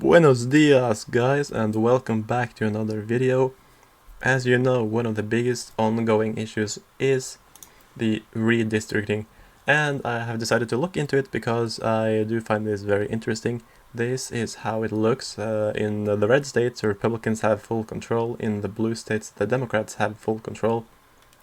Buenos dias, guys, and welcome back to another video. As you know, one of the biggest ongoing issues is the redistricting, and I have decided to look into it because I do find this very interesting. This is how it looks. In the red states, the Republicans have full control. In the blue states, the Democrats have full control.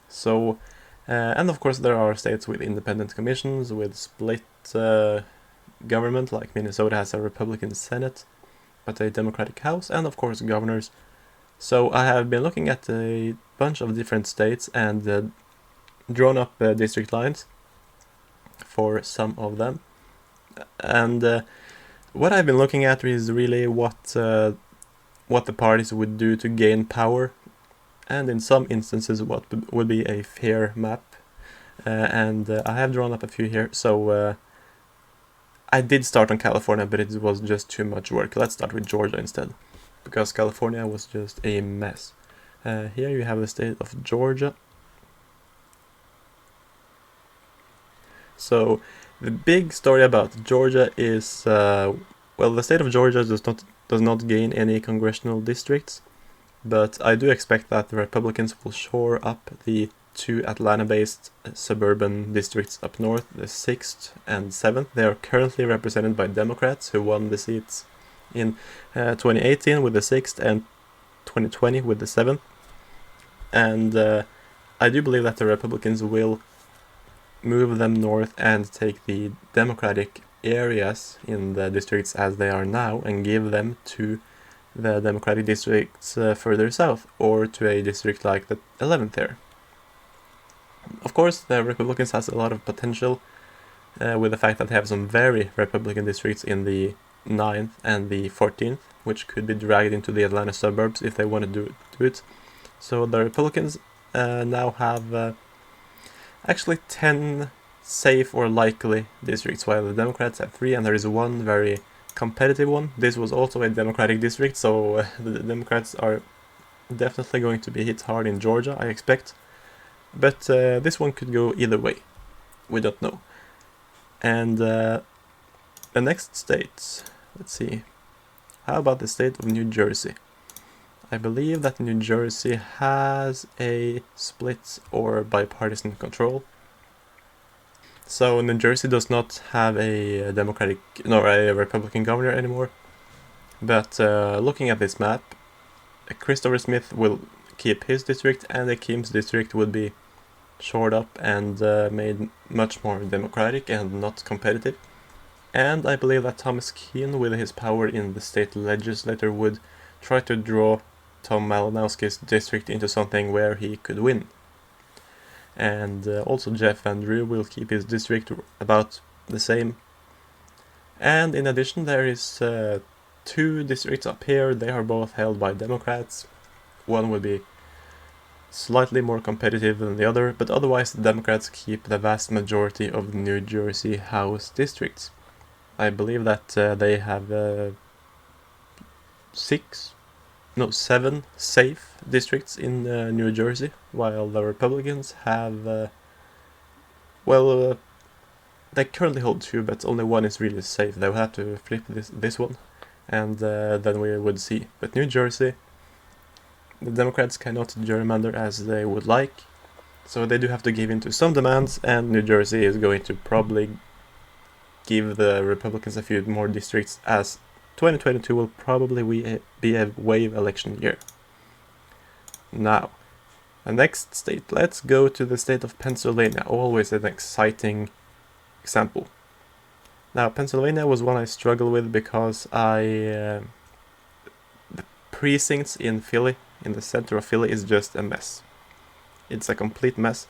So, and of course there are states with independent commissions, with split government, like Minnesota has a Republican Senate, but a Democratic House, and of course governors. So I have been looking at a bunch of different states and drawn up district lines for some of them. And what I've been looking at is really what the parties would do to gain power, and in some instances what would be a fair map. And I have drawn up a few here, so I did start on California, but it was just too much work. Let's start with Georgia instead, because California was just a mess. Here you have the state of Georgia. So the big story about Georgia is, well, the state of Georgia does not gain any congressional districts, but I do expect that the Republicans will shore up the two Atlanta-based suburban districts up north, the 6th and 7th. They are currently represented by Democrats, who won the seats in 2018 with the 6th and 2020 with the 7th. And I do believe that the Republicans will move them north and take the Democratic areas in the districts as they are now and give them to the Democratic districts further south, or to a district like the 11th there. Of course, the Republicans has a lot of potential with the fact that they have some very Republican districts in the 9th and the 14th, which could be dragged into the Atlanta suburbs if they want to do it. So the Republicans now have actually 10 safe or likely districts, while the Democrats have 3, and there is one very competitive one. This was also a Democratic district, so the Democrats are definitely going to be hit hard in Georgia, I expect. But this one could go either way. We don't know. And the next state, let's see. How about the state of New Jersey? I believe that New Jersey has a split or bipartisan control. So New Jersey does not have a Republican governor anymore. But looking at this map, Christopher Smith will keep his district, and the Kim's district would be shored up and made much more democratic and not competitive. And I believe that Thomas Kean, with his power in the state legislature, would try to draw Tom Malinowski's district into something where he could win. And also Jeff Van Drew will keep his district about the same. And in addition, there is 2 districts up here. They are both held by Democrats. One will be slightly more competitive than the other, but otherwise the Democrats keep the vast majority of the New Jersey House districts. I believe that they have 7 safe districts in New Jersey, while the Republicans have, they currently hold 2, but only one is really safe. They will have to flip this one, and then we would see. But New Jersey, the Democrats cannot gerrymander as they would like, so they do have to give in to some demands, and New Jersey is going to probably give the Republicans a few more districts, as 2022 will probably be a wave election year. Now, the next state, let's go to the state of Pennsylvania, always an exciting example. Now, Pennsylvania was one I struggled with because the precincts in Philly, in the center of Philly, is just a mess. It's a complete mess.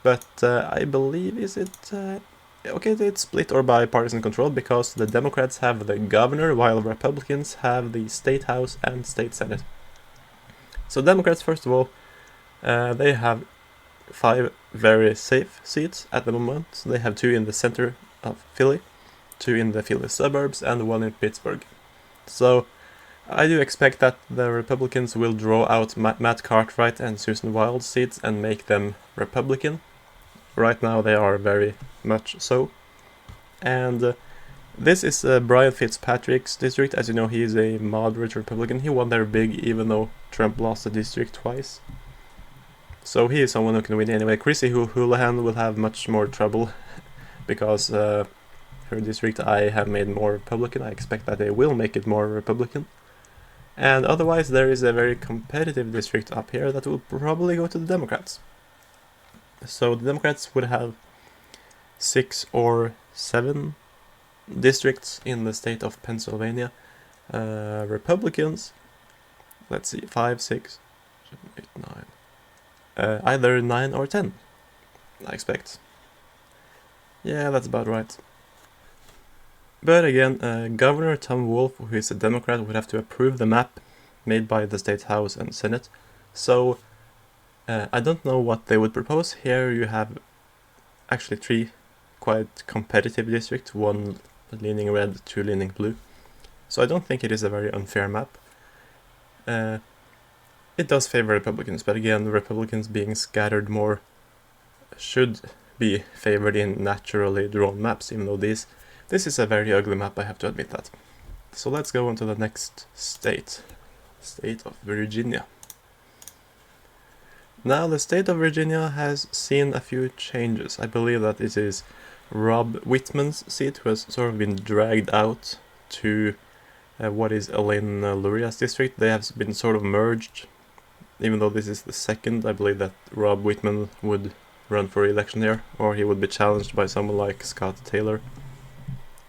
But I believe, okay, it's split or bipartisan control, because the Democrats have the governor, while Republicans have the state house and state senate. So Democrats, first of all, they have 5 very safe seats at the moment. They have 2 in the center of Philly, 2 in the Philly suburbs, and 1 in Pittsburgh. So I do expect that the Republicans will draw out Matt Cartwright and Susan Wild's seats and make them Republican. Right now they are very much so. And This is Brian Fitzpatrick's district. As you know, he is a moderate Republican. He won there big, even though Trump lost the district twice. So he is someone who can win anyway. Chrissy Houlihan will have much more trouble because her district I have made more Republican. I expect that they will make it more Republican. And otherwise, there is a very competitive district up here that will probably go to the Democrats. So the Democrats would have 6 or 7 districts in the state of Pennsylvania. Republicans, let's see, 5, 6, 7, 8, 9. Either 9 or 10, I expect. Yeah, that's about right. But again, Governor Tom Wolf, who is a Democrat, would have to approve the map made by the State House and Senate. So I don't know what they would propose. Here you have actually 3 quite competitive districts, 1 leaning red, 2 leaning blue. So I don't think it is a very unfair map. It does favor Republicans, but again, Republicans being scattered more should be favored in naturally drawn maps, even though this is a very ugly map, I have to admit that. So let's go on to the next state. State of Virginia. Now the state of Virginia has seen a few changes. I believe that it is Rob Whitman's seat who has sort of been dragged out to what is Elaine Luria's district. They have been sort of merged. Even though this is the second, I believe that Rob Whitman would run for election here, or he would be challenged by someone like Scott Taylor.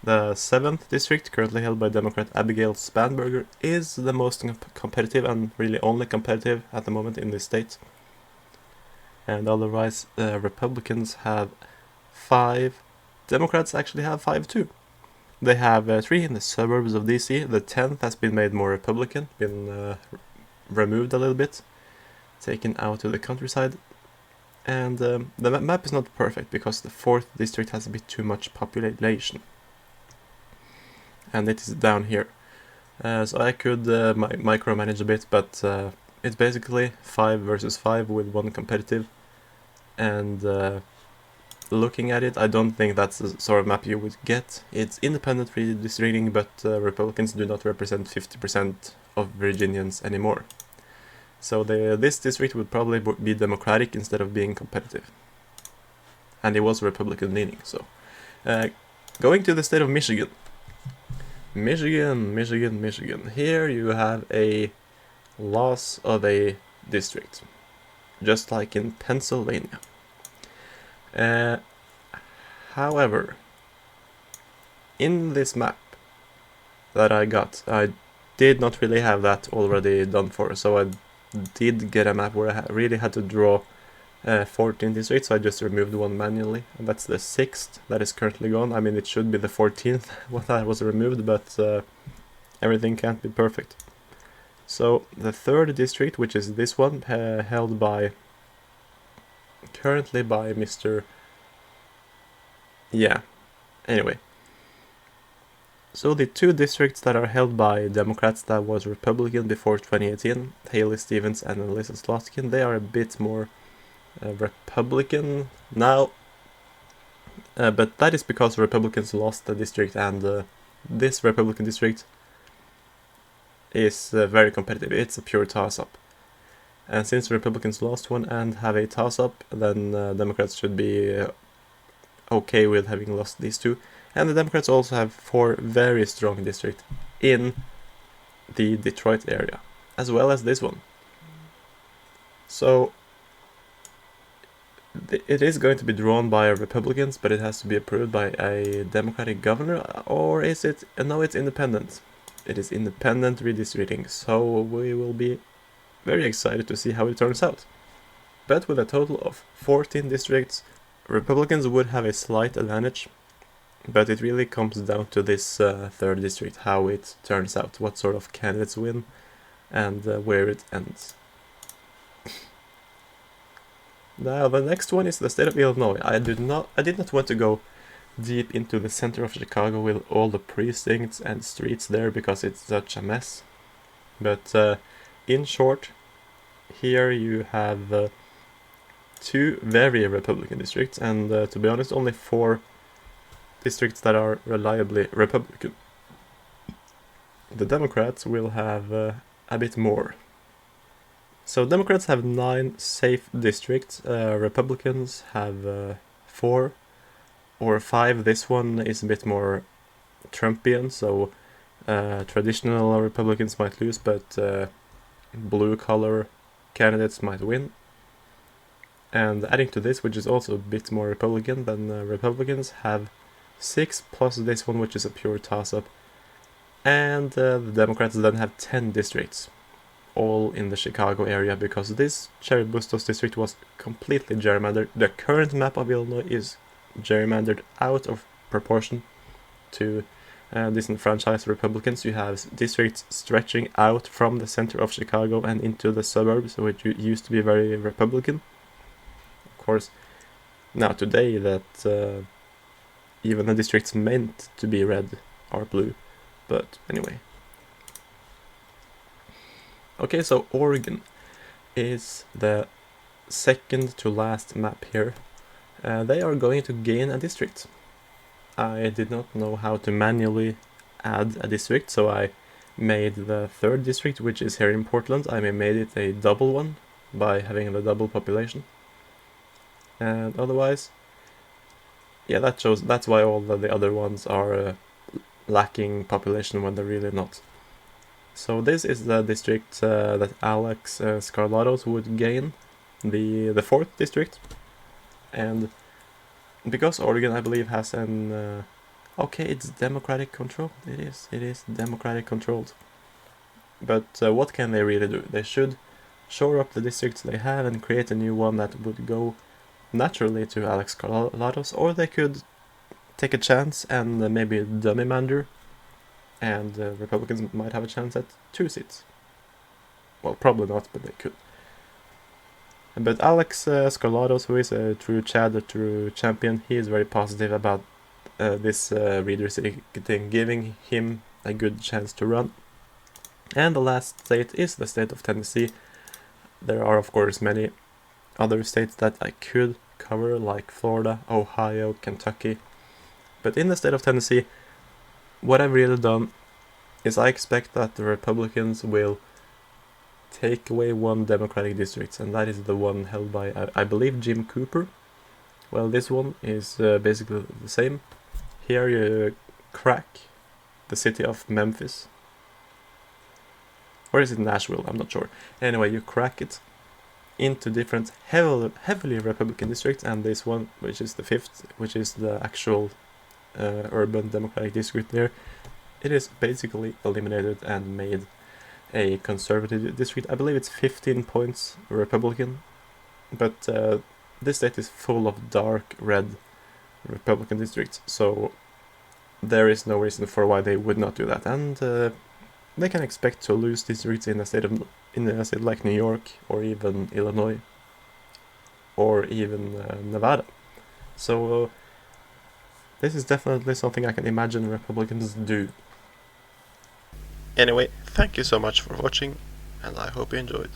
The 7th district, currently held by Democrat Abigail Spanberger, is the most competitive and really only competitive at the moment in this state. And otherwise, Republicans have 5. Democrats actually have 5 too. They have 3 in the suburbs of DC. The 10th has been made more Republican, been removed a little bit, taken out to the countryside. And the map is not perfect because the 4th district has a bit too much population. And it is down here. So I could micromanage a bit, but it's basically 5 versus 5 with 1 competitive. And looking at it, I don't think that's the sort of map you would get. It's independent redistricting, but Republicans do not represent 50% of Virginians anymore. So this district would probably be Democratic instead of being competitive. And it was Republican leaning, so. Going to the state of Michigan. Michigan. Here you have a loss of a district, just like in Pennsylvania. However, in this map that I got, I did not really have that already done for, so I did get a map where I really had to draw 14 districts, so I just removed 1 manually, and that's the 6th that is currently gone. I mean, it should be the 14th when that was removed, but everything can't be perfect. So the 3rd district, which is this one, held currently by Mr. Yeah, anyway. So the 2 districts that are held by Democrats that was Republican before 2018, Haley Stevens and Alyssa Slotkin, they are a bit more Republican now, but that is because Republicans lost the district, and this Republican district is very competitive. It's a pure toss-up, and since Republicans lost one and have a toss-up, then Democrats should be okay with having lost these 2. And the Democrats also have 4 very strong districts in the Detroit area, as well as this one. So it is going to be drawn by Republicans, but it has to be approved by a Democratic governor, or is it? No, it's independent. It is independent redistricting, so we will be very excited to see how it turns out. But with a total of 14 districts, Republicans would have a slight advantage, but it really comes down to this 3rd district, how it turns out, what sort of candidates win, and where it ends. Now the next one is the state of Illinois. I did not want to go deep into the center of Chicago with all the precincts and streets there because it's such a mess. But in short, here you have 2 very Republican districts, and to be honest, only 4 districts that are reliably Republican. The Democrats will have a bit more. So Democrats have 9 safe districts, Republicans have 4 or 5. This one is a bit more Trumpian, so traditional Republicans might lose, but blue-collar candidates might win. And adding to this, which is also a bit more Republican, then Republicans have 6 plus this one, which is a pure toss-up. And the Democrats then have 10 districts, all in the Chicago area, because this Cherry Bustos district was completely gerrymandered. The current map of Illinois is gerrymandered out of proportion to disenfranchised Republicans. You have districts stretching out from the center of Chicago and into the suburbs, which used to be very Republican. Of course, now today that even the districts meant to be red are blue. But anyway. Okay, so Oregon is the second to last map here. They are going to gain a district. I did not know how to manually add a district, so I made the third district, which is here in Portland. I made it a double one by having the double population. And otherwise, yeah, that's why all the other ones are lacking population when they're really not. So this is the district that Alex Scarlatos would gain, the fourth district. And because Oregon, I believe, has an okay, it's democratic control. It is democratic controlled. But what can they really do? They should shore up the districts they have and create a new one that would go naturally to Alex Scarlatos, or they could take a chance and maybe gerrymander, and Republicans might have a chance at 2 seats. Well, probably not, but they could. But Alex Scarlatos, who is a true Chad, a true champion, he is very positive about this redistricting, giving him a good chance to run. And the last state is the state of Tennessee. There are, of course, many other states that I could cover, like Florida, Ohio, Kentucky. But in the state of Tennessee, what I've really done is I expect that the Republicans will take away one Democratic district, and that is the one held by, I believe, Jim Cooper. Well, this one is basically the same. Here you crack the city of Memphis. Or is it Nashville? I'm not sure. Anyway, you crack it into different heavily Republican districts, and this one, which is the 5th, which is the actual urban Democratic district there, it is basically eliminated and made a conservative district. I believe it's 15 points Republican, but this state is full of dark red Republican districts, so there is no reason for why they would not do that, and they can expect to lose districts in a state like New York, or even Illinois, or even Nevada. So this is definitely something I can imagine Republicans do. Anyway, thank you so much for watching, and I hope you enjoyed.